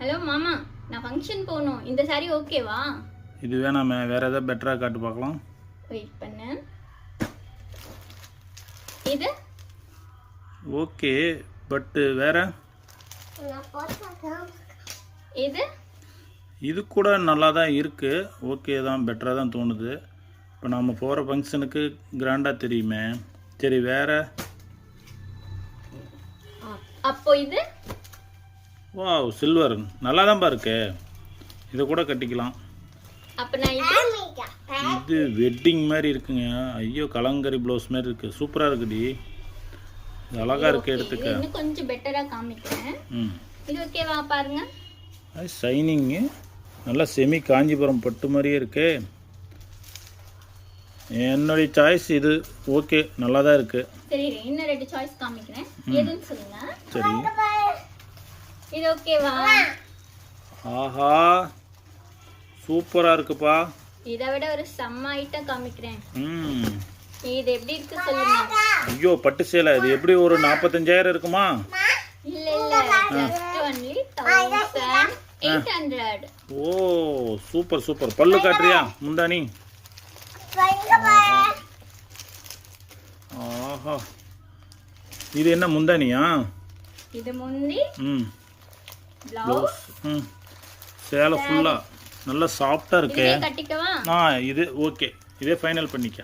Hello மாமா, நான் function போகணும். இந்த சாரி ஓகேவா? இது வேணாமே, வேற ஏதாவது பெட்டரா காட்டு பார்க்கலாம். வெயிட் பண்ணு. இது ஓகே, பட் வேற இது இது கூட நல்லா தான் இருக்கு. ஓகே தான், பெட்டரா தான் தோணுது. இப்போ நம்ம போகிற ஃபங்க்ஷனுக்கு கிராண்டாக தெரியுமே. சரி, வேற. அப்போ இது வாவ், சில்வர் நல்லா தான் இருக்கு. இதை கூட கட்டிக்கலாம். அப்போ நான் இது வெட்டிங் மாதிரி இருக்குங்க. ஐயோ, கலங்கரி ப்ளவுஸ் மாதிரி இருக்கு. சூப்பராக இருக்குடி, இது அழகா இருக்கு. எடுத்துக்க இன்னும் கொஞ்சம் பெட்டரா காமிக்கிறேன். இது ஓகேவா பாருங்க. ஷைனிங்கு நல்லா செமி காஞ்சிபுரம் பட்டு மாதிரியே இருக்கு. என்னுடைய சாய்ஸ் இது. ஓகே, நல்லா தான் இருக்கு. சரி, இன்னும் ரெண்டு சாய்ஸ் காமிக்கிறேன். எதுன்னு சொல்லுங்க. சரி, இது ஓகேவா? ஆஹா, சூப்பரா இருக்குப்பா. இதை விட ஒரு செம்ம ஐட்டம் காமிக்கிறேன். ம், இது எப்படி இருக்கு சொல்லுங்க. ஐயோ, பட்டு சேலை இது எப்படி ஒரு 45,000 இருக்குமா? இல்ல இல்ல, just only 1800. ஓ, சூப்பர் சூப்பர். பல்லு காட்டுறியா? முந்தானி. ஆஹா, இது என்ன முந்தானியா? இது முந்தி ம், பிளவுஸ். ம், சேலை ஃபுல்லா நல்லா சாஃப்டா இருக்கு. கட்டிக்கவா? இது ஓகே, இதே ஃபைனல் பண்ணிக்க.